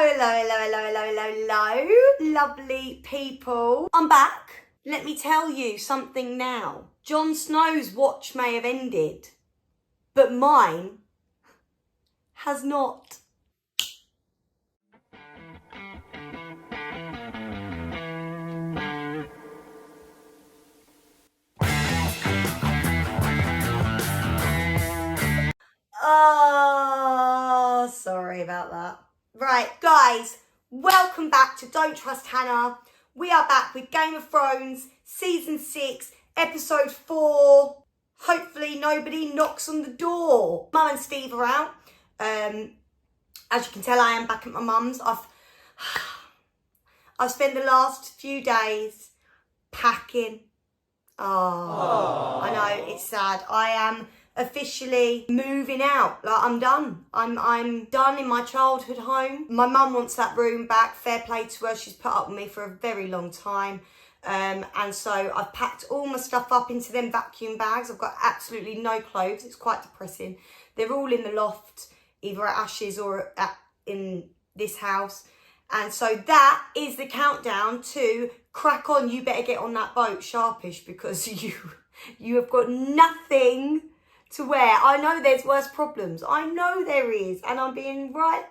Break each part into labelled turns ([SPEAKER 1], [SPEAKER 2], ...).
[SPEAKER 1] Hello, lovely people. I'm back. Let me tell you something now. Jon Snow's watch may have ended, but mine has not. Oh, sorry about that. Right, guys, welcome back to Don't Trust Hannah. We are back with Game of Thrones, Season 6, Episode 4. Hopefully nobody knocks on the door. Mum and Steve are out. As you can tell, I am back at my mum's. I've spent the last few days packing. Oh, I know, it's sad. I am officially moving out. Like, I'm done. I'm done in my childhood home. My mum wants that room back. Fair play to her. She's put up with me for a very long time. And so I've packed all my stuff up into them vacuum bags. I've got absolutely no clothes. It's quite depressing. They're all in the loft, either at Ash's or in this house. And so that is the countdown to crack on. You better get on that boat sharpish, because you have got nothing to wear. I know there's worse problems. I know there is. And I'm being right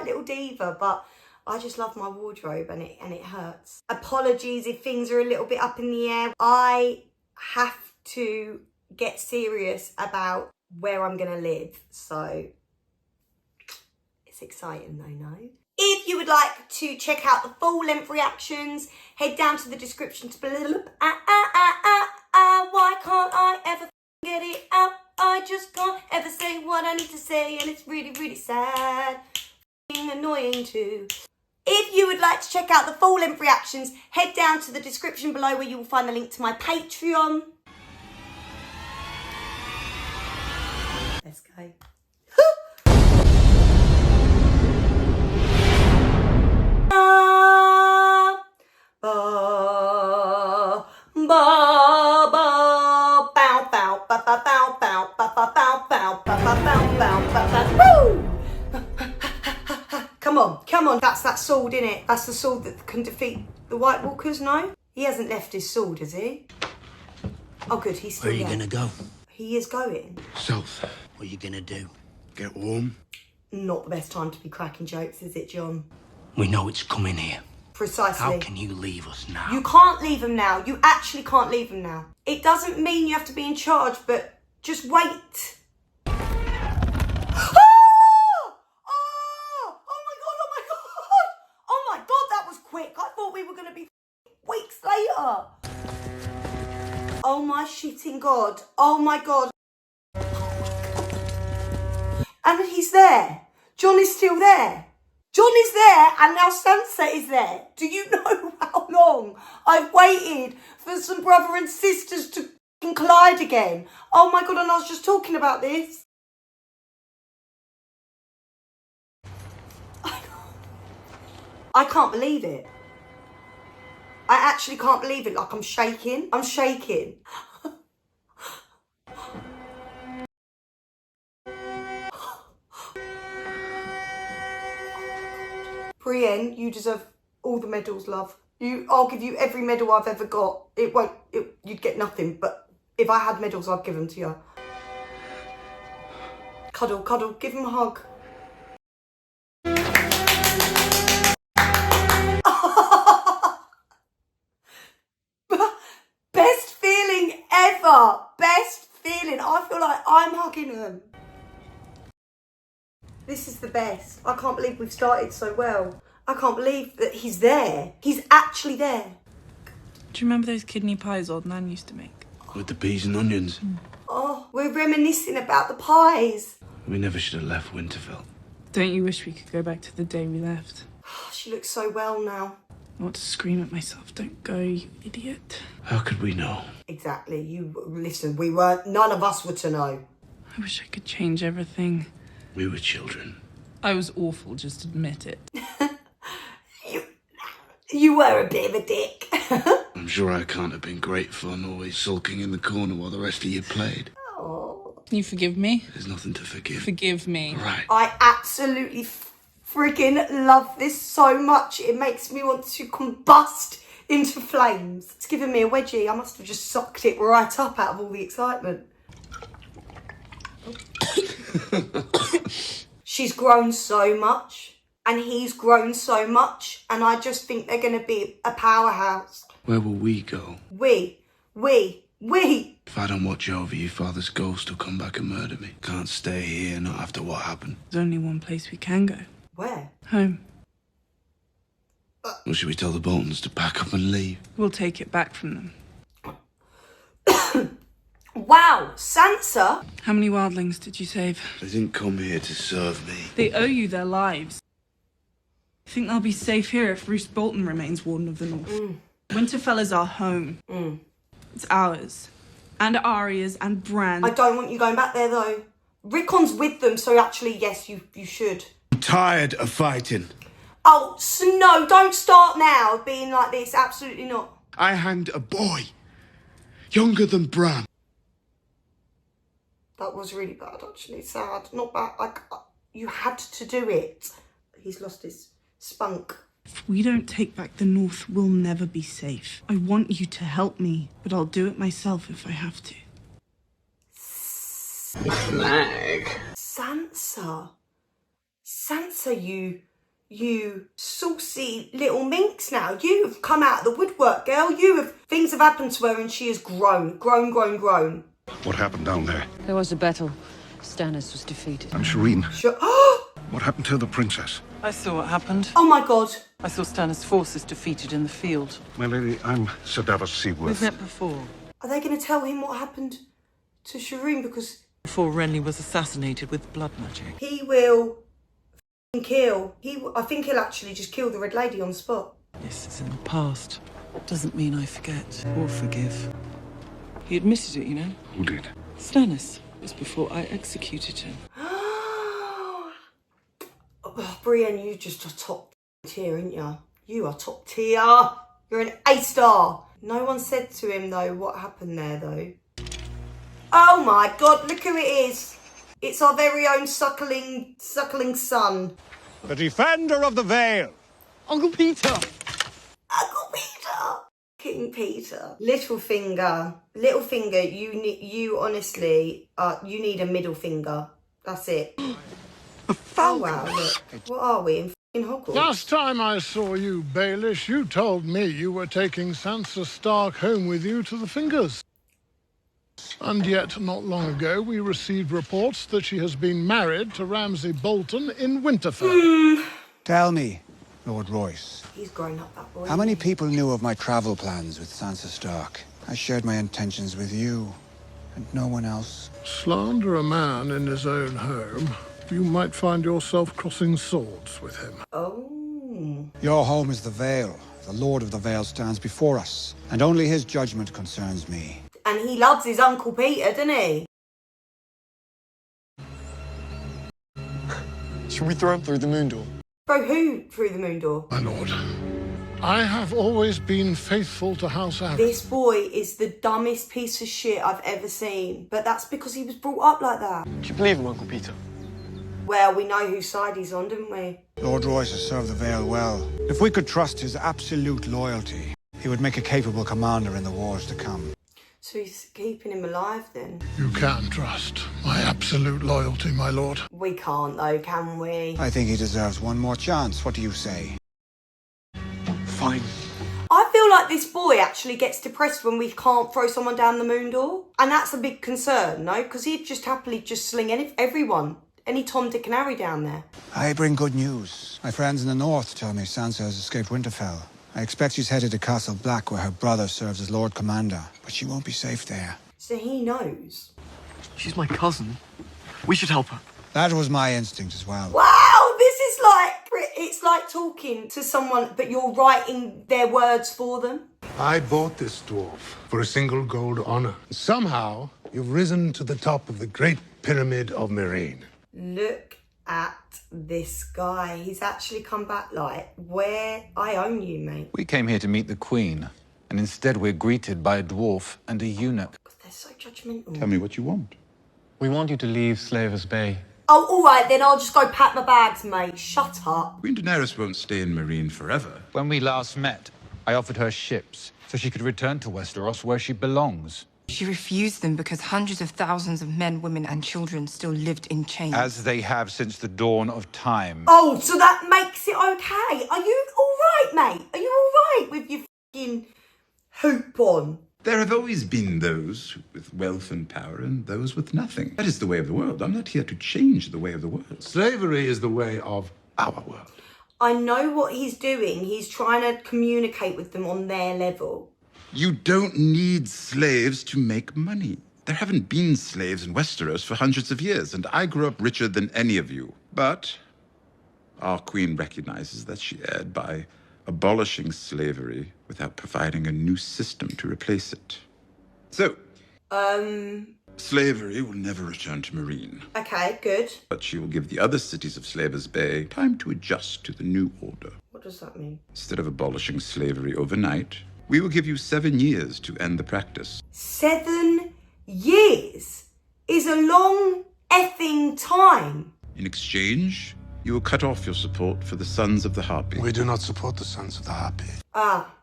[SPEAKER 1] little diva, but I just love my wardrobe and it hurts. Apologies if things are a little bit up in the air. I have to get serious about where I'm going to live. So it's exciting though, no? If you would like to check out the full length reactions, head down to the description to below. Why can't I ever get it out? I just can't ever say what I need to say, and it's really sad. Annoying too. If you would like to check out the full length reactions, head down to the description below where you will find the link to my Patreon. Let's go. Come on, that's that sword, innit? That's the sword that can defeat the White Walkers, no? He hasn't left his sword, has he? Oh good, he's still there.
[SPEAKER 2] Where are you gonna go?
[SPEAKER 1] He is going.
[SPEAKER 2] South. What are you gonna do? Get warm?
[SPEAKER 1] Not the best time to be cracking jokes, is it, Jon?
[SPEAKER 2] We know it's coming here.
[SPEAKER 1] Precisely.
[SPEAKER 2] How can you leave us now?
[SPEAKER 1] You can't leave him now. You actually can't leave him now. It doesn't mean you have to be in charge, but just wait. Quick, I thought we were going to be weeks later. Oh my shitting God. Oh my God. And he's there. Jon is still there. Jon is there, and now Sansa is there. Do you know how long I've waited for some brother and sisters to collide again? Oh my God, and I was just talking about this. I can't believe it. I actually can't believe it. Like, I'm shaking. I'm shaking. Brienne, you deserve all the medals, love. I'll give you every medal I've ever got. You'd get nothing, but if I had medals, I'd give them to you. Cuddle, give him a hug. Best feeling ever. Best feeling. I feel like I'm hugging them. This is the best. I can't believe we've started so well. I can't believe that he's there. He's actually there.
[SPEAKER 3] Do you remember those kidney pies old Nan used to make?
[SPEAKER 2] With the peas and onions.
[SPEAKER 1] Oh, we're reminiscing about the pies.
[SPEAKER 2] We never should have left Winterfell.
[SPEAKER 3] Don't you wish we could go back to the day we left?
[SPEAKER 1] She looks so well now.
[SPEAKER 3] I want to scream at myself. Don't go, you idiot.
[SPEAKER 2] How could we know?
[SPEAKER 1] Exactly. Listen, none of us were to know.
[SPEAKER 3] I wish I could change everything.
[SPEAKER 2] We were children.
[SPEAKER 3] I was awful, just admit it.
[SPEAKER 1] You were a bit of a dick.
[SPEAKER 2] I'm sure I can't have been great fun, always sulking in the corner while the rest of you played.
[SPEAKER 1] Oh.
[SPEAKER 3] Can you forgive me?
[SPEAKER 2] There's nothing to forgive.
[SPEAKER 3] Forgive me.
[SPEAKER 2] Right.
[SPEAKER 1] I absolutely friggin' love this so much. It makes me want to combust into flames. It's giving me a wedgie. I must have just sucked it right up out of all the excitement. She's grown so much, and he's grown so much, and I just think they're going to be a powerhouse.
[SPEAKER 2] Where will we go?
[SPEAKER 1] We.
[SPEAKER 2] If I don't watch over you, Father's ghost will come back and murder me. Can't stay here, not after what happened.
[SPEAKER 3] There's only one place we can go.
[SPEAKER 1] Where?
[SPEAKER 3] Home.
[SPEAKER 2] Or should we tell the Boltons to pack up and leave?
[SPEAKER 3] We'll take it back from them.
[SPEAKER 1] Wow, Sansa?
[SPEAKER 3] How many wildlings did you save?
[SPEAKER 2] They didn't come here to serve me.
[SPEAKER 3] They owe you their lives. I think they'll be safe here if Roose Bolton remains Warden of the North. Winterfell is our home. It's ours. And Arya's and Bran's.
[SPEAKER 1] I don't want you going back there, though. Rickon's with them, so actually, yes, you should.
[SPEAKER 2] I'm tired of fighting.
[SPEAKER 1] Oh, no, don't start now being like this. Absolutely not.
[SPEAKER 2] I hanged a boy. Younger than Bran.
[SPEAKER 1] That was really bad, actually. Sad. Not bad. Like, you had to do it. He's lost his spunk.
[SPEAKER 3] If we don't take back the North, we'll never be safe. I want you to help me, but I'll do it myself if I have to. Sansa.
[SPEAKER 1] Sansa, you saucy little minx now. You've come out of the woodwork, girl. Things have happened to her and she has grown.
[SPEAKER 4] What happened down there?
[SPEAKER 5] There was a battle. Stannis was defeated.
[SPEAKER 4] And Shireen.
[SPEAKER 1] Oh
[SPEAKER 4] What happened to the princess?
[SPEAKER 6] I saw what happened.
[SPEAKER 1] my God.
[SPEAKER 6] I saw Stannis' forces defeated in the field.
[SPEAKER 4] My lady, I'm Sir Davos Seaworth.
[SPEAKER 6] We've met before.
[SPEAKER 1] Are they going to tell him what happened to Shireen? Because
[SPEAKER 6] Before Renly was assassinated with blood magic.
[SPEAKER 1] he will kill. I think he'll actually just kill the Red Lady on the spot.
[SPEAKER 6] Yes, it's in the past. Doesn't mean I forget or forgive. He admitted it, you know.
[SPEAKER 4] Who did?
[SPEAKER 6] Stannis. It was before I executed him.
[SPEAKER 1] Oh, Brienne, you just are top tier, aren't you? You are top tier. You're an A-star. No one said to him, though, what happened there, though. Oh, my God, look who it is. It's our very own suckling son.
[SPEAKER 4] The defender of the Vale.
[SPEAKER 6] Uncle Peter!
[SPEAKER 1] Uncle Peter. King Peter. Littlefinger, you honestly, you need a middle finger. That's it. Oh, wow, look. What are we, in f***ing Hogwarts?
[SPEAKER 7] Last time I saw you, Baelish, you told me you were taking Sansa Stark home with you to the Fingers. And yet, not long ago, we received reports that she has been married to Ramsay Bolton in Winterfell.
[SPEAKER 8] Tell me, Lord Royce,
[SPEAKER 1] He's grown up, that boy.
[SPEAKER 8] how many people knew of my travel plans with Sansa Stark? I shared my intentions with you, and no one else.
[SPEAKER 7] Slander a man in his own home, you might find yourself crossing swords with him.
[SPEAKER 1] Oh.
[SPEAKER 8] Your home is the Vale. The Lord of the Vale stands before us, and only his judgment concerns me.
[SPEAKER 1] And he loves his Uncle Peter, doesn't he?
[SPEAKER 9] Should we throw him through the moon door?
[SPEAKER 1] Throw who through the moon door?
[SPEAKER 7] My lord, I have always been faithful to House Arryn.
[SPEAKER 1] This boy is the dumbest piece of shit I've ever seen. But that's because he was brought up like that.
[SPEAKER 9] Do you believe him, Uncle Peter?
[SPEAKER 1] Well, we know whose side he's on, didn't we?
[SPEAKER 8] Lord Royce has served the Vale well. If we could trust his absolute loyalty, he would make a capable commander in the wars to come.
[SPEAKER 1] So he's keeping him alive then?
[SPEAKER 7] You can trust my absolute loyalty, my lord.
[SPEAKER 1] We can't though, can we?
[SPEAKER 8] I think he deserves one more chance. What do you say?
[SPEAKER 9] Fine.
[SPEAKER 1] I feel like this boy actually gets depressed when we can't throw someone down the moon door. And that's a big concern, no? Because he'd just happily just sling everyone. Any Tom, Dick and Harry down there.
[SPEAKER 8] I bring good news. My friends in the north tell me Sansa has escaped Winterfell. I expect she's headed to Castle Black, where her brother serves as Lord Commander. But she won't be safe there.
[SPEAKER 1] So he knows.
[SPEAKER 9] She's my cousin. We should help her.
[SPEAKER 8] That was my instinct as well.
[SPEAKER 1] Wow, this is like, it's like talking to someone, but you're writing their words for them.
[SPEAKER 7] I bought this dwarf for a single gold honor. Somehow, you've risen to the top of the Great Pyramid of Meereen.
[SPEAKER 1] Look at this guy. He's actually come back like, where I own you, mate.
[SPEAKER 10] We came here to meet the Queen, and instead we're greeted by a dwarf and a eunuch.
[SPEAKER 1] God, they're so judgmental.
[SPEAKER 2] Tell me what you want.
[SPEAKER 9] We want you to leave Slavers Bay.
[SPEAKER 1] Oh, all right, then I'll just go pack my bags, mate. Shut up.
[SPEAKER 2] Queen Daenerys won't stay in Marine forever.
[SPEAKER 10] When we last met, I offered her ships so she could return to Westeros where she belongs.
[SPEAKER 11] She refused them because hundreds of thousands of men, women, and children still lived in chains.
[SPEAKER 10] As they have since the dawn of time.
[SPEAKER 1] Oh, so that makes it okay. Are you all right, mate? Are you all right with your fucking hoop on?
[SPEAKER 2] There have always been those with wealth and power and those with nothing. That is the way of the world. I'm not here to change the way of the world.
[SPEAKER 4] Slavery is the way of our world.
[SPEAKER 1] I know what he's doing. He's trying to communicate with them on their level.
[SPEAKER 2] You don't need slaves to make money. There haven't been slaves in Westeros for hundreds of years, and I grew up richer than any of you. But our queen recognizes that she erred by abolishing slavery without providing a new system to replace it. So, slavery will never return to Marine.
[SPEAKER 1] Okay, good.
[SPEAKER 2] But she will give the other cities of Slavers Bay time to adjust to the new order.
[SPEAKER 1] What does that mean?
[SPEAKER 2] Instead of abolishing slavery overnight, we will give you 7 years to end the practice.
[SPEAKER 1] 7 years is a long effing time.
[SPEAKER 2] In exchange, you will cut off your support for the Sons of the Harpy.
[SPEAKER 4] We do not support the Sons of the Harpy.
[SPEAKER 1] Ah.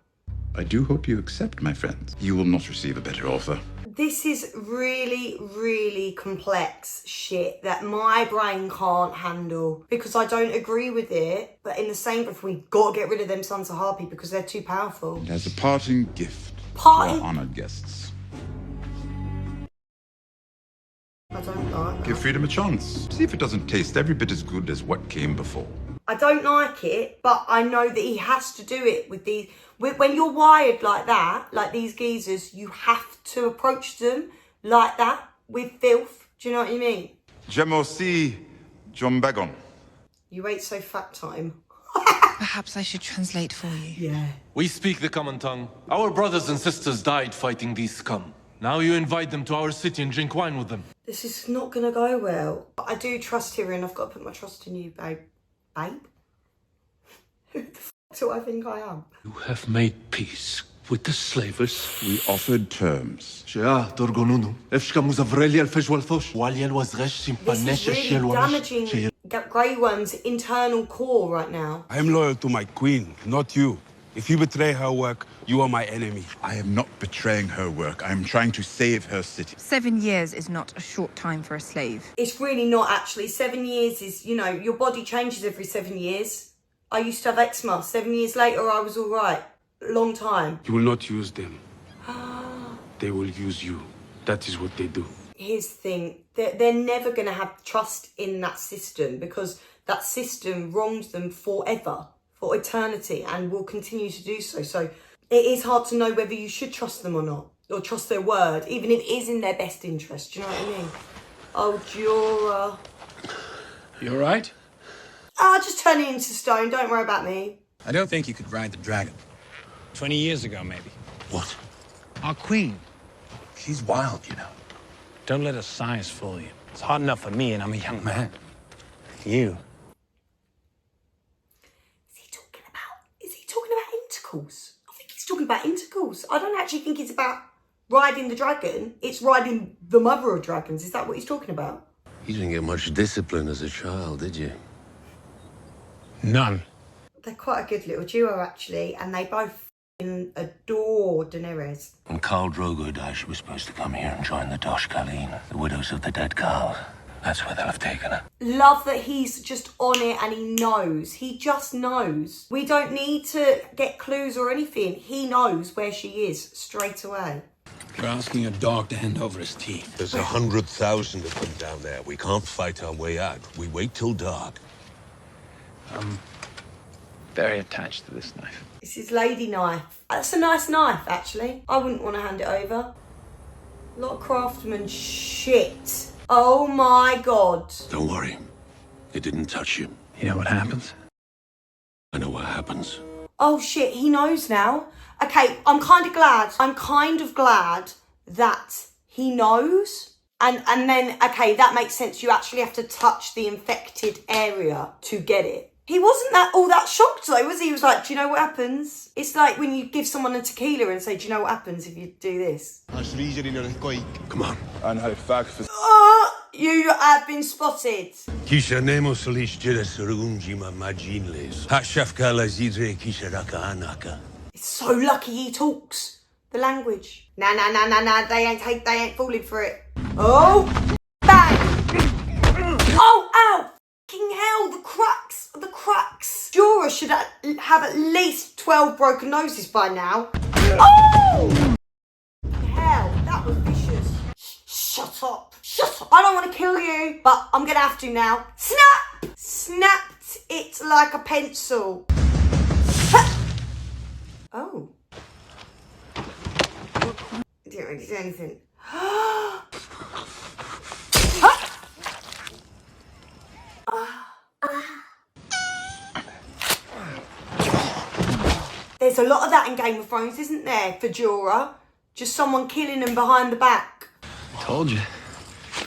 [SPEAKER 2] I do hope you accept, my friends. You will not receive a better offer.
[SPEAKER 1] This is really, really complex shit that my brain can't handle because I don't agree with it. But in the same breath, we've got to get rid of them Sons of Harpy because they're too powerful.
[SPEAKER 2] And as a parting gift to
[SPEAKER 1] Parting?
[SPEAKER 2] our honored guests,
[SPEAKER 1] I don't like that.
[SPEAKER 2] give freedom a chance. See if it doesn't taste every bit as good as what came before.
[SPEAKER 1] I don't like it, but I know that he has to do it with these. When you're wired like that, like these geezers, you have to approach them like that with filth. Do you know what I mean?
[SPEAKER 2] Jemosi John Bagon.
[SPEAKER 1] You ate so fat time.
[SPEAKER 11] Perhaps I should translate for you.
[SPEAKER 1] Yeah.
[SPEAKER 12] We speak the common tongue. Our brothers and sisters died fighting these scum. Now you invite them to our city and drink wine with them.
[SPEAKER 1] This is not going to go well. But I do trust Tyrion. I've got to put my trust in you, babe. Babe? Who the f*** do I think I am?
[SPEAKER 4] You have made peace with the slavers.
[SPEAKER 2] We offered terms.
[SPEAKER 12] This is really
[SPEAKER 1] damaging Grey Worm's internal core right now.
[SPEAKER 13] I am loyal to my queen, not you. If you betray her work, you are my enemy.
[SPEAKER 2] I am not betraying her work. I am trying to save her city.
[SPEAKER 11] 7 years is not a short time for a slave.
[SPEAKER 1] It's really not, actually. 7 years is, you know, your body changes every 7 years. I used to have eczema. 7 years later, I was all right. Long time.
[SPEAKER 13] You will not use them. They will use you. That is what they do.
[SPEAKER 1] Here's the thing. They're never going to have trust in that system because that system wronged them forever, for eternity, and will continue to do so. So it is hard to know whether you should trust them or not, or trust their word, even if it is in their best interest. Do you know what I mean? Oh, Jorah.
[SPEAKER 13] You all right?
[SPEAKER 1] Just turn it into stone. Don't worry about me.
[SPEAKER 8] I don't think you could ride the dragon. 20 years ago, maybe.
[SPEAKER 4] What?
[SPEAKER 8] Our queen.
[SPEAKER 4] She's wild, you know.
[SPEAKER 8] Don't let her size fool you. It's hard enough for me, and I'm a young man. You.
[SPEAKER 1] Is he talking about intercourse? I think he's talking about intercourse. I don't actually think it's about riding the dragon. It's riding the mother of dragons. Is that what he's talking about?
[SPEAKER 14] You didn't get much discipline as a child, did you?
[SPEAKER 13] None.
[SPEAKER 1] They're quite a good little duo, actually, and they both f***ing adore Daenerys.
[SPEAKER 14] When Khal Drogo died, she was supposed to come here and join the Dosh Khaleen, the widows of the dead Khal. That's where they'll have taken her.
[SPEAKER 1] Love that he's just on it and he knows. He just knows. We don't need to get clues or anything. He knows where she is straight away.
[SPEAKER 13] We're asking a dog to hand over his teeth.
[SPEAKER 14] There's 100,000 of them down there. We can't fight our way out. We wait till dark.
[SPEAKER 8] I'm very attached to this knife.
[SPEAKER 1] It's his lady knife. That's a nice knife, actually. I wouldn't want to hand it over. A lot of craftsman shit. Oh my God.
[SPEAKER 14] Don't worry. It didn't touch you.
[SPEAKER 8] You know what happens?
[SPEAKER 14] I know what happens.
[SPEAKER 1] Oh shit, he knows now. Okay, I'm kind of glad. I'm kind of glad that he knows. And then, okay, that makes sense. You actually have to touch the infected area to get it. He wasn't all that shocked though, was he? He was like, do you know what happens? It's like when you give someone a tequila and say, do you know what happens if you do this?
[SPEAKER 14] Come on.
[SPEAKER 1] You have been spotted.
[SPEAKER 14] Kisha nemo solis jiras runjima majinles. Hashafka la zidre kisha raka anaka.
[SPEAKER 1] It's so lucky he talks the language. Nah, they ain't falling for it. Oh, bang! Oh, ow! Fucking hell, the cracks. Jorah should have at least 12 broken noses by now. Oh! Hell, that was vicious. Shut up. I don't want to kill you, but I'm gonna have to now. Snap! Snapped it like a pencil. Oh. I didn't really do anything. There's a lot of that in Game of Thrones, isn't there, for Jorah? Just someone killing them behind the back.
[SPEAKER 4] I told you.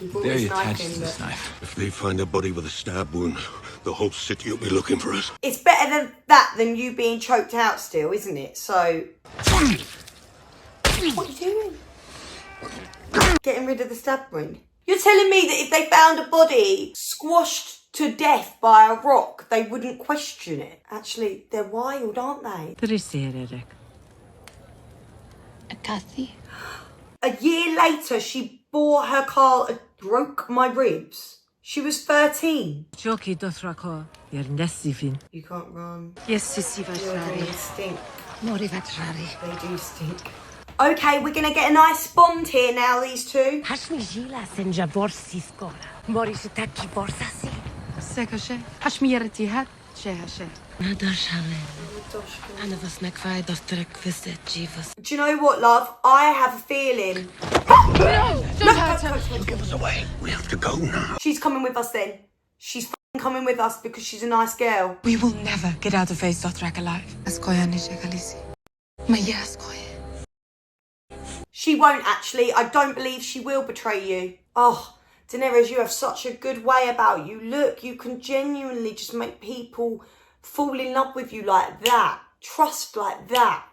[SPEAKER 4] Very attached to this knife.
[SPEAKER 14] If they find a body with a stab wound, the whole city will be looking for us.
[SPEAKER 1] It's better than that than you being choked out still, isn't it? So... What are you doing? Getting rid of the stab wound? You're telling me that if they found a body squashed to death by a rock, they wouldn't question it? Actually, they're wild, aren't they? A year later, she bore her car and broke my ribs. She was 13. You can't run. They stink. They do stink. Okay, we're gonna get a nice bond here now, these two. Do you know what, love? I have a feeling.
[SPEAKER 14] No, don't hurt her. Don't give us away. We have to go now.
[SPEAKER 1] She's coming with us then. She's coming with us because she's a nice girl.
[SPEAKER 11] We will never get out of Face Dothrak alive.
[SPEAKER 1] She won't actually. I don't believe she will betray you. Oh, Daenerys, you have such a good way about you. Look, you can genuinely just make people fall in love with you like that. Trust like that.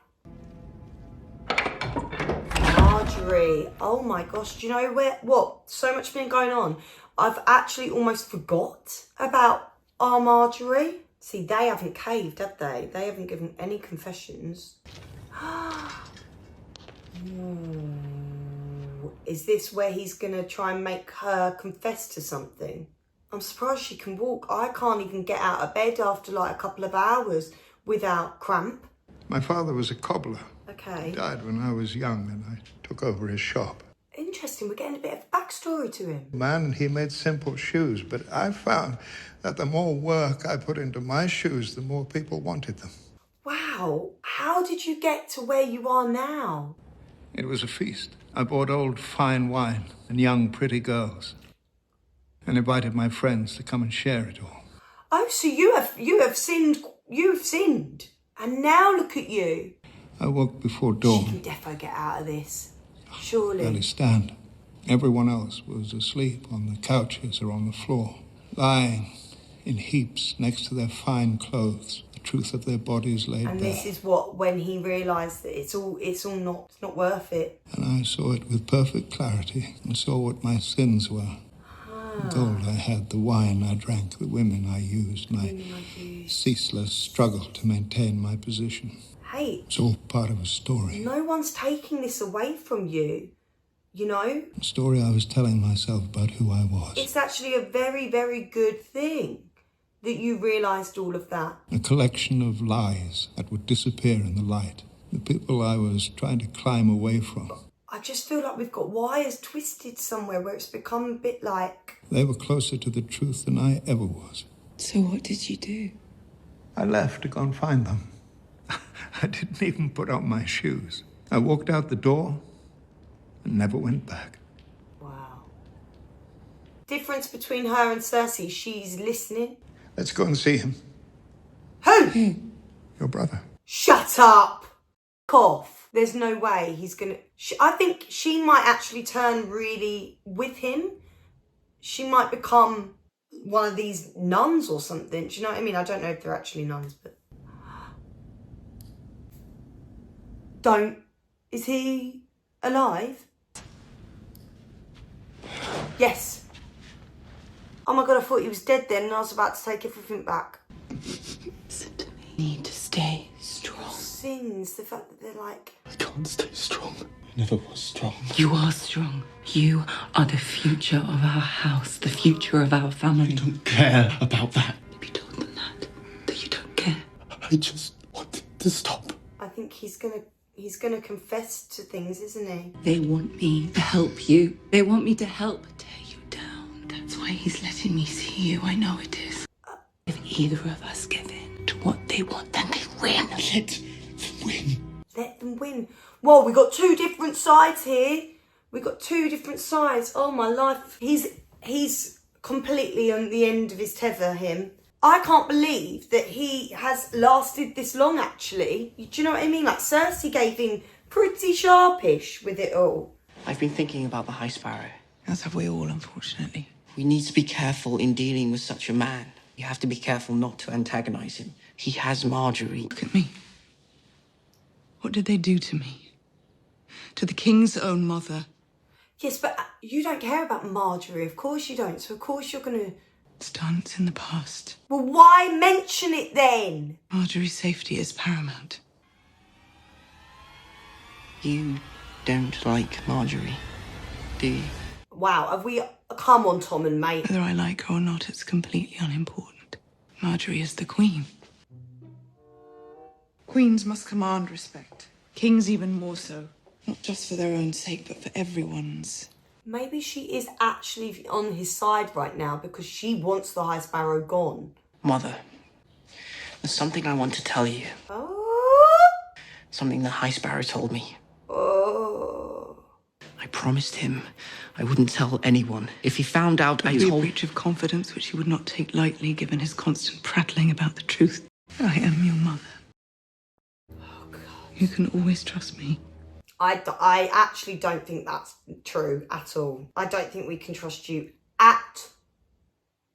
[SPEAKER 1] Marjorie. Oh my gosh, do you know what? So much been going on. I've actually almost forgot about our Marjorie. See, they haven't caved, have they? They haven't given any confessions. Ooh. Is this where he's gonna try and make her confess to something? I'm surprised she can walk. I can't even get out of bed after like a couple of hours without cramp.
[SPEAKER 15] My father was a cobbler.
[SPEAKER 1] Okay.
[SPEAKER 15] He died when I was young and I took over his shop.
[SPEAKER 1] Interesting, we're getting a bit of backstory to him.
[SPEAKER 15] Man, he made simple shoes, but I found that the more work I put into my shoes, the more people wanted them.
[SPEAKER 1] Wow, how did you get to where you are now?
[SPEAKER 15] It was a feast. I bought old fine wine and young pretty girls and invited my friends to come and share it all.
[SPEAKER 1] Oh, so you have sinned. And now look at you.
[SPEAKER 15] I woke before dawn.
[SPEAKER 1] She can defo get out of this. Surely.
[SPEAKER 15] Barely stand. Everyone else was asleep on the couches or on the floor, lying in heaps next to their fine clothes, the truth of their bodies laid bare.
[SPEAKER 1] And this is what, when he realised that it's not worth it.
[SPEAKER 15] And I saw it with perfect clarity and saw what my sins were. The gold I had, the wine I drank, the women I used, my ceaseless struggle to maintain my position.
[SPEAKER 1] Hey,
[SPEAKER 15] it's all part of a story.
[SPEAKER 1] No one's taking this away from you, you know?
[SPEAKER 15] A story I was telling myself about who I was.
[SPEAKER 1] It's actually a very, very good thing that you realised all of that.
[SPEAKER 15] A collection of lies that would disappear in the light. The people I was trying to climb away from.
[SPEAKER 1] I just feel like we've got wires twisted somewhere where it's become a bit like...
[SPEAKER 15] They were closer to the truth than I ever was.
[SPEAKER 11] So what did you do?
[SPEAKER 15] I left to go and find them. I didn't even put on my shoes. I walked out the door and never went back.
[SPEAKER 1] Wow. Difference between her and Cersei, she's listening.
[SPEAKER 15] Let's go and see him.
[SPEAKER 1] Who?
[SPEAKER 15] Your brother.
[SPEAKER 1] Shut up! Cough. There's no way he's gonna... I think she might actually turn really with him. She might become one of these nuns or something. Do you know what I mean? I don't know if they're actually nuns, but... Don't... Is he alive? Yes. Oh my god, I thought he was dead then and I was about to take everything back.
[SPEAKER 5] Listen to me. You need to stay strong.
[SPEAKER 1] Sins, the fact that they're like...
[SPEAKER 9] I can't stay strong. I never was strong.
[SPEAKER 5] You are strong. You are the future of our house, the future of our family.
[SPEAKER 9] I don't care about that.
[SPEAKER 5] Have you told them that you don't care?
[SPEAKER 9] I just want to stop.
[SPEAKER 1] I think he's gonna confess to things, isn't he?
[SPEAKER 5] They want me to help you. They want me to help tear you down. That's why he's letting me see you. I know it is. If either of us give in to what they want, then they win.
[SPEAKER 9] Let them win.
[SPEAKER 1] Let them win. Whoa, we got two different sides here. We got two different sides. Oh my life. He's completely on the end of his tether, him. I can't believe that he has lasted this long, actually. Do you know what I mean? Like, Cersei gave him pretty sharpish with it all.
[SPEAKER 16] I've been thinking about the High Sparrow.
[SPEAKER 6] As have we all, unfortunately.
[SPEAKER 16] We need to be careful in dealing with such a man. You have to be careful not to antagonize him. He has Marjorie.
[SPEAKER 6] Look at me. What did they do to me? To the king's own mother.
[SPEAKER 1] Yes, but you don't care about Marjorie. Of course you don't. So of course you're going to...
[SPEAKER 6] It's done. It's in the past.
[SPEAKER 1] Well, why mention it then?
[SPEAKER 6] Marjorie's safety is paramount.
[SPEAKER 16] You don't like Marjorie, do you?
[SPEAKER 1] Wow, have we... Come on, Tom and mate.
[SPEAKER 6] Whether I like her or not, it's completely unimportant. Marjorie is the queen. Queens must command respect. Kings even more so. Not just for their own sake, but for everyone's.
[SPEAKER 1] Maybe she is actually on his side right now because she wants the High Sparrow gone.
[SPEAKER 16] Mother, there's something I want to tell you.
[SPEAKER 1] Oh.
[SPEAKER 16] Something the High Sparrow told me.
[SPEAKER 1] Oh.
[SPEAKER 16] I promised him I wouldn't tell anyone. If he found out I
[SPEAKER 6] It would be a
[SPEAKER 16] told...
[SPEAKER 6] breach of confidence which he would not take lightly, given his constant prattling about the truth. I am your mother.
[SPEAKER 1] Oh, God.
[SPEAKER 6] You can always trust me.
[SPEAKER 1] I actually don't think that's true at all. I don't think we can trust you at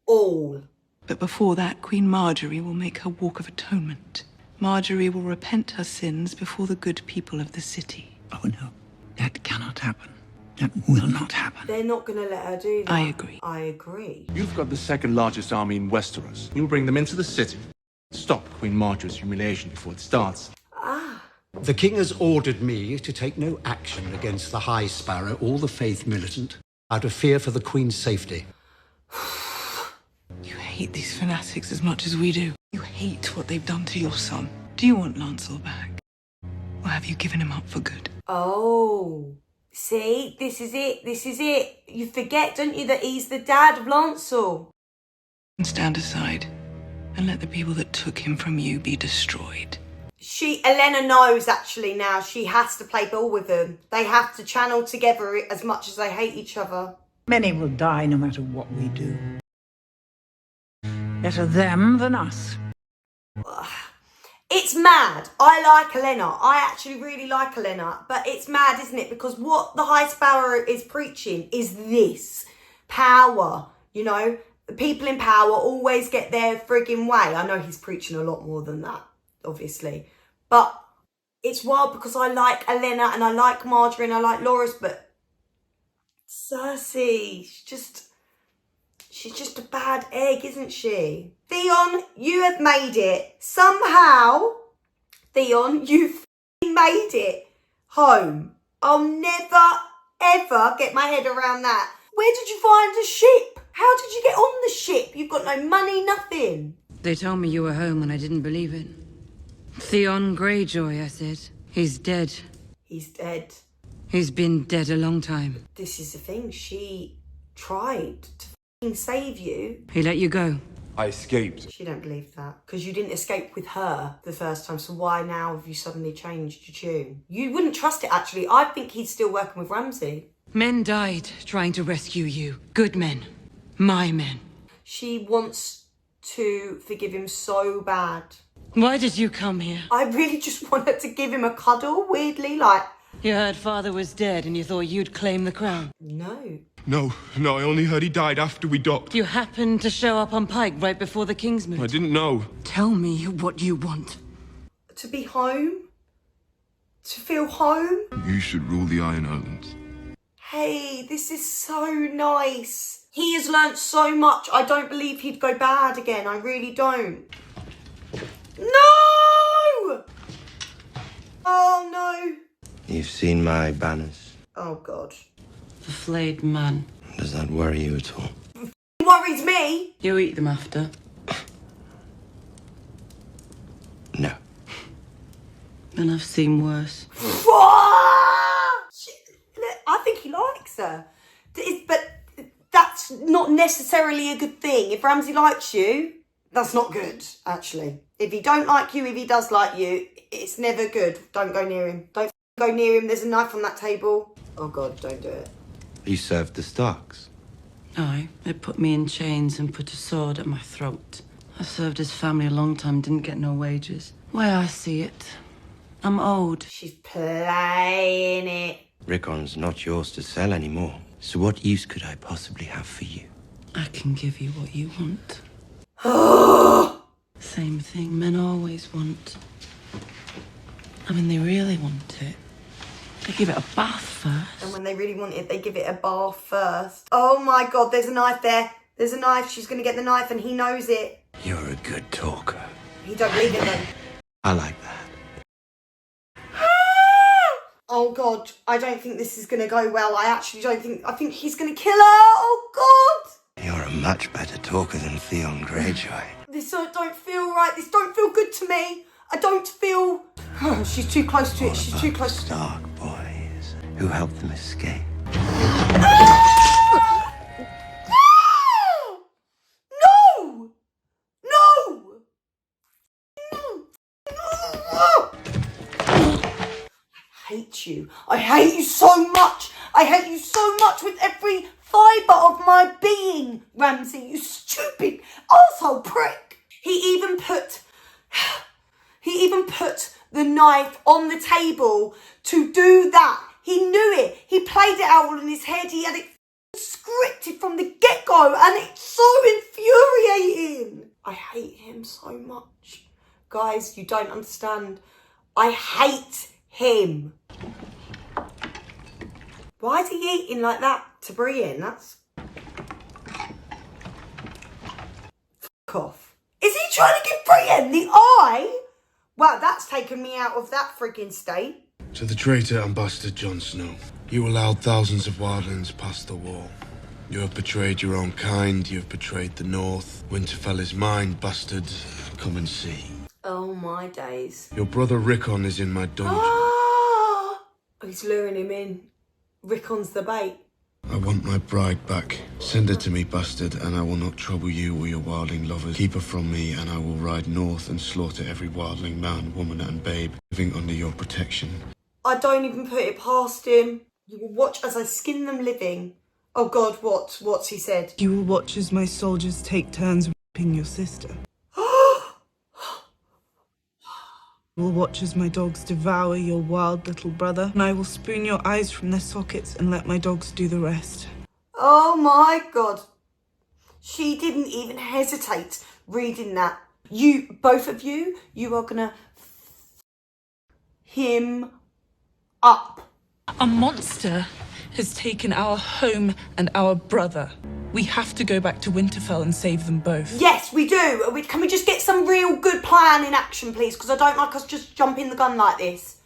[SPEAKER 1] all.
[SPEAKER 6] But before that, Queen Marjorie will make her walk of atonement. Marjorie will repent her sins before the good people of the city.
[SPEAKER 4] Oh, no. That cannot happen. That will not happen.
[SPEAKER 1] They're not going to let her do that.
[SPEAKER 6] I agree.
[SPEAKER 1] I agree.
[SPEAKER 13] You've got the second largest army in Westeros. You'll bring them into the city. Stop Queen Marjorie's humiliation before it starts.
[SPEAKER 17] The king has ordered me to take no action against the High Sparrow or the Faith Militant out of fear for the Queen's safety.
[SPEAKER 6] You hate these fanatics as much as we do. You hate what they've done to your son. Do you want Lancel back? Or have you given him up for good?
[SPEAKER 1] Oh, see, this is it. This is it. You forget, don't you, that he's the dad of Lancel.
[SPEAKER 6] And stand aside and let the people that took him from you be destroyed.
[SPEAKER 1] Elena knows actually now she has to play ball with them. They have to channel together as much as they hate each other.
[SPEAKER 18] Many will die no matter what we do. Better them than us.
[SPEAKER 1] It's mad. I like Elena. I actually really like Elena. But it's mad, isn't it? Because what the High Sparrow is preaching is this. Power. You know? The people in power always get their frigging way. I know he's preaching a lot more than that, obviously. But it's wild because I like Elena and I like Marjorie and I like Loras, but Cersei, she's just a bad egg, isn't she? Theon, you have made it. Somehow, Theon, you've made it home. I'll never, ever get my head around that. Where did you find a ship? How did you get on the ship? You've got no money, nothing.
[SPEAKER 5] They told me you were home and I didn't believe it. Theon Greyjoy, I said. He's dead.
[SPEAKER 1] He's dead.
[SPEAKER 5] He's been dead a long time.
[SPEAKER 1] This is the thing. She tried to f***ing save you.
[SPEAKER 5] He let you go.
[SPEAKER 13] I escaped.
[SPEAKER 1] She don't believe that. Because you didn't escape with her the first time. So why now have you suddenly changed your tune? You wouldn't trust it, actually. I think he's still working with Ramsay.
[SPEAKER 5] Men died trying to rescue you. Good men. My men.
[SPEAKER 1] She wants to forgive him so bad.
[SPEAKER 5] Why did you come here?
[SPEAKER 1] I really just wanted to give him a cuddle, weirdly, like...
[SPEAKER 5] You heard father was dead and you thought you'd claim the crown?
[SPEAKER 1] No.
[SPEAKER 9] No, I only heard he died after we docked.
[SPEAKER 5] You happened to show up on Pike right before the King's Moot.
[SPEAKER 9] I didn't know.
[SPEAKER 5] Tell me what you want.
[SPEAKER 1] To be home? To feel home?
[SPEAKER 9] You should rule the Iron Islands.
[SPEAKER 1] Hey, this is so nice. He has learnt so much. I don't believe he'd go bad again. I really don't. No! Oh, no.
[SPEAKER 19] You've seen my banners.
[SPEAKER 1] Oh, God.
[SPEAKER 16] The flayed man.
[SPEAKER 19] Does that worry you at all?
[SPEAKER 1] It worries me.
[SPEAKER 16] You eat them after.
[SPEAKER 19] No.
[SPEAKER 16] And I've seen worse.
[SPEAKER 1] I think he likes her. But that's not necessarily a good thing. If Ramsay likes you, that's not good, actually. If he don't like you, if he does like you, it's never good. Don't go near him. Don't go near him. There's a knife on that table. Oh, God, don't do it.
[SPEAKER 19] You served the Starks.
[SPEAKER 16] Aye, they put me in chains and put a sword at my throat. I served his family a long time, didn't get no wages. Way I see it, I'm owed.
[SPEAKER 1] She's playing it.
[SPEAKER 19] Rickon's not yours to sell anymore. So what use could I possibly have for you?
[SPEAKER 16] I can give you what you want. Same thing men always want. I mean, they really want it. They give it a bath first.
[SPEAKER 1] And when they really want it, they give it a bath first. Oh my God, there's a knife there. There's a knife. She's going to get the knife and he knows it.
[SPEAKER 19] You're a good talker.
[SPEAKER 1] He don't believe it then.
[SPEAKER 19] I like that.
[SPEAKER 1] Oh God, I don't think this is going to go well. I think he's going to kill her. Oh God.
[SPEAKER 19] You're a much better talker than Theon Greyjoy.
[SPEAKER 1] This don't feel right. This don't feel good to me. I don't feel... Oh, she's too close to it. She's too close to it.
[SPEAKER 19] Stark boys who helped them escape.
[SPEAKER 1] No! No! I hate you. I hate you so much. I hate you so much with every fibre of my being, Ramsay. You stupid arsehole prick. He even put the knife on the table to do that. He knew it. He played it out all in his head. He had it scripted from the get-go and it's so infuriating. I hate him so much. Guys, you don't understand. I hate him. Why is he eating like that to Brienne? That's... Fuck off. Is he trying to give Brienne the eye? Wow, that's taken me out of that frigging state.
[SPEAKER 9] To the traitor and bastard Jon Snow, you allowed thousands of wildlings past the wall. You have betrayed your own kind, you have betrayed the North. Winterfell is mine, bastard. Come and see.
[SPEAKER 1] Oh my days.
[SPEAKER 9] Your brother Rickon is in my dungeon.
[SPEAKER 1] Ah! He's luring him in. Rickon's the bait.
[SPEAKER 9] I want my bride back. Send her to me, bastard, and I will not trouble you or your wildling lovers. Keep her from me, and I will ride north and slaughter every wildling man, woman, and babe living under your protection.
[SPEAKER 1] I don't even put it past him. You will watch as I skin them living. Oh God, what's he said?
[SPEAKER 3] You will watch as my soldiers take turns raping your sister. You will watch as my dogs devour your wild little brother, and I will spoon your eyes from their sockets and let my dogs do the rest.
[SPEAKER 1] Oh my God. She didn't even hesitate reading that. You, both of you, you are gonna him up.
[SPEAKER 3] A monster has taken our home and our brother. We have to go back to Winterfell and save them both.
[SPEAKER 1] Yes, we do. Can we just get some real good plan in action, please? Because I don't like us just jumping the gun like this.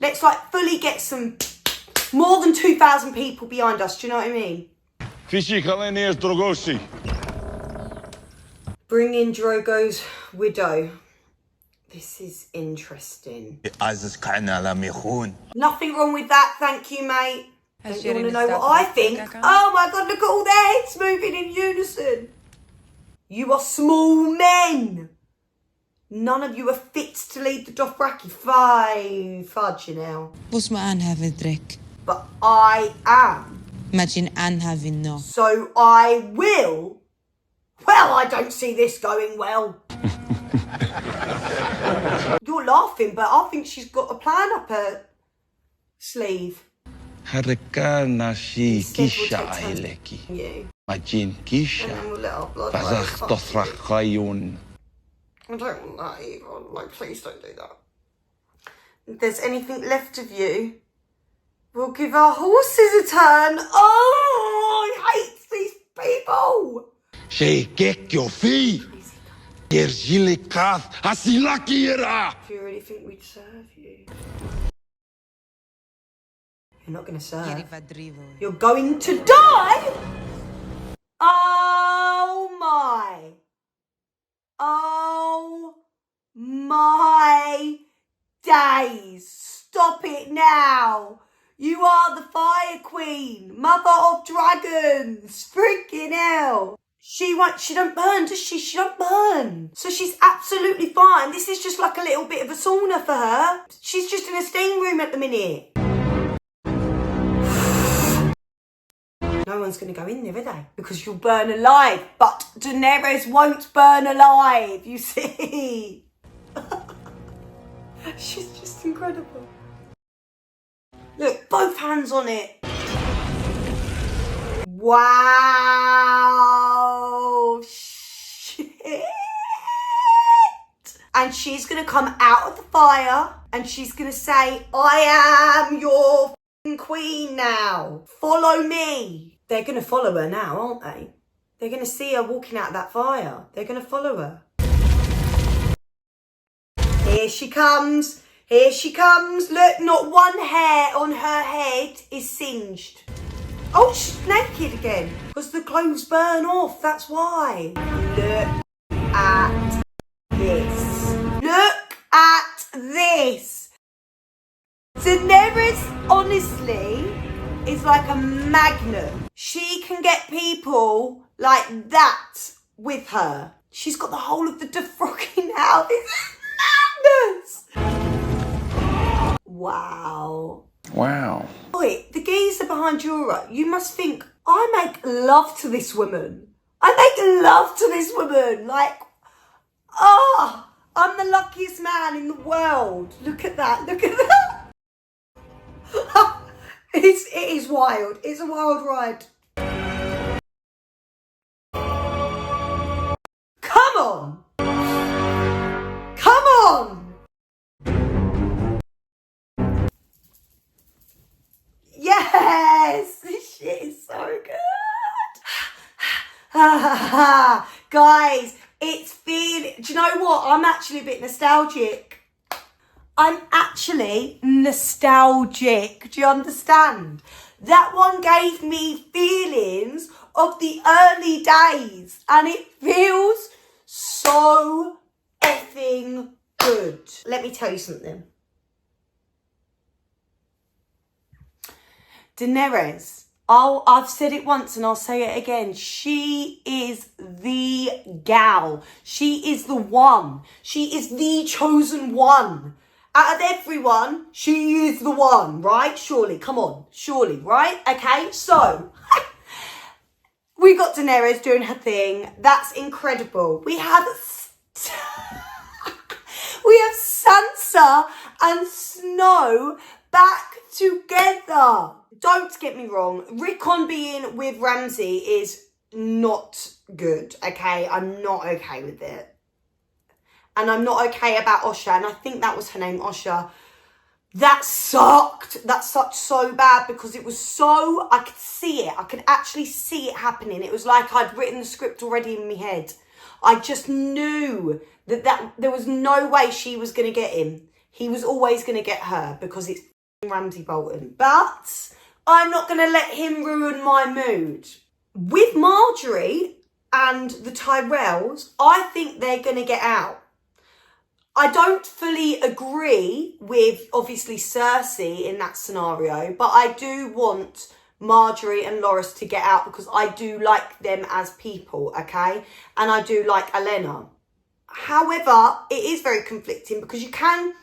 [SPEAKER 1] Let's like fully get some more than 2,000 people behind us. Do you know what I mean? Bring in Drogo's widow. This is interesting. Nothing wrong with that, thank you, mate. Don't you want to know what I think? Oh my God, look at all their heads moving in unison. You are small men. None of you are fit to lead the Dothraki. Fudge, you know.
[SPEAKER 20] Bos ma anhaven drek.
[SPEAKER 1] But I am.
[SPEAKER 20] Imagine anhaven no.
[SPEAKER 1] So I will. Well, I don't see this going well. You're laughing, but I think she's got a plan up her sleeve.
[SPEAKER 19] Harikanashi kisha aileki. Majin kisha. Bazach Dothrachayun.
[SPEAKER 1] I don't want that either. Like, please don't do that. If there's anything left of you, We'll give our horses a turn. Oh, I hate these people.
[SPEAKER 9] Shake your feet. Here's Yili Kath. Hasilakira.
[SPEAKER 1] Do you really think we'd serve you? You're not going to serve. You're going to die? Oh my. Oh my days. Stop it now. You are the Fire Queen, Mother of Dragons. Freaking hell. She don't burn, does she? She don't burn. So she's absolutely fine. This is just like a little bit of a sauna for her. She's just in a steam room at the minute. No one's going to go in there, are they? Because you'll burn alive. But Daenerys won't burn alive, you see. She's just incredible. Look, both hands on it. Wow. Shit. And she's going to come out of the fire and she's going to say, I am your queen now. Follow me. They're going to follow her now, aren't they? They're going to see her walking out of that fire. They're going to follow her. Here she comes. Here she comes. Look, not one hair on her head is singed. Oh, she's naked again. Because the clothes burn off, that's why. Look at this. Look at this. Daenerys, honestly, is like a magnet. She can get people like that with her. She's got the whole of the defrogging now. This is madness. Wow.
[SPEAKER 4] Wow.
[SPEAKER 1] Oi, the geezer behind Jorah, you must think, I make love to this woman. I make love to this woman. Like, I'm the luckiest man in the world. Look at that. Look at that. It is wild. It's a wild ride. Come on. Come on. Yes. This shit is so good. Guys, it's feeling... Do you know what? I'm actually a bit nostalgic. I'm actually nostalgic. Do you understand? That one gave me feelings of the early days and it feels so effing good. Let me tell you something. Daenerys, I've said it once and I'll say it again. She is the gal. She is the one. She is the chosen one. Out of everyone, she is the one, right? Surely, come on. Surely, right? Okay, so we got Daenerys doing her thing. That's incredible. We have Sansa and Snow back together. Don't get me wrong. Rickon being with Ramsay is not good, okay? I'm not okay with it. And I'm not okay about Osha. And I think that was her name, Osha. That sucked. That sucked so bad because it was so... I could see it. I could actually see it happening. It was like I'd written the script already in my head. I just knew that there was no way she was going to get him. He was always going to get her because it's Ramsay Bolton. But I'm not going to let him ruin my mood. With Marjorie and the Tyrells, I think they're going to get out. I don't fully agree with, obviously, Cersei in that scenario, but I do want Marjorie and Loras to get out because I do like them as people, okay? And I do like Olenna. However, it is very conflicting because you can,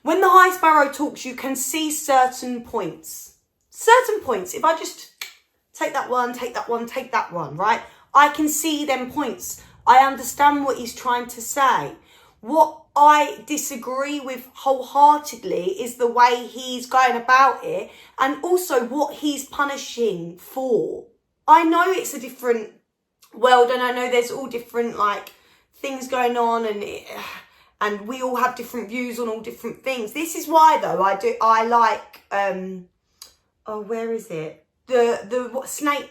[SPEAKER 1] when the High Sparrow talks, you can see certain points. Certain points. If I just take that one, take that one, take that one, right? I can see them points. I understand what he's trying to say. What I disagree with wholeheartedly is the way he's going about it and also what he's punishing for. I know it's a different world and I know there's all different like things going on and we all have different views on all different things. This is why though I like oh, where is it? The what, snake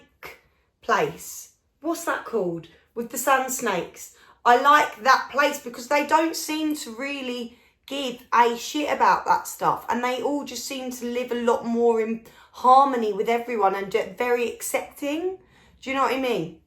[SPEAKER 1] place. What's that called? With the sand snakes. I like that place because they don't seem to really give a shit about that stuff. And they all just seem to live a lot more in harmony with everyone and very accepting. Do you know what I mean?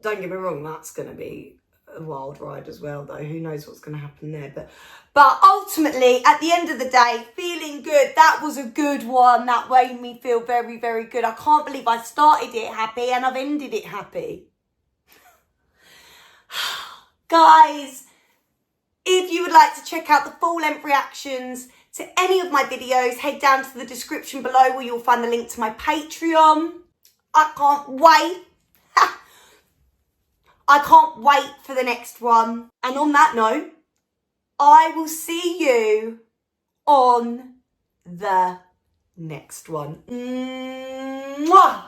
[SPEAKER 1] Don't get me wrong, that's going to be a wild ride as well, though. Who knows what's going to happen there. But ultimately, at the end of the day, feeling good. That was a good one. That made me feel very, very good. I can't believe I started it happy and I've ended it happy. Guys, if you would like to check out the full-length reactions to any of my videos, head down to the description below where you'll find the link to my Patreon. I can't wait. I can't wait for the next one. And on that note, I will see you on the next one. Mwah!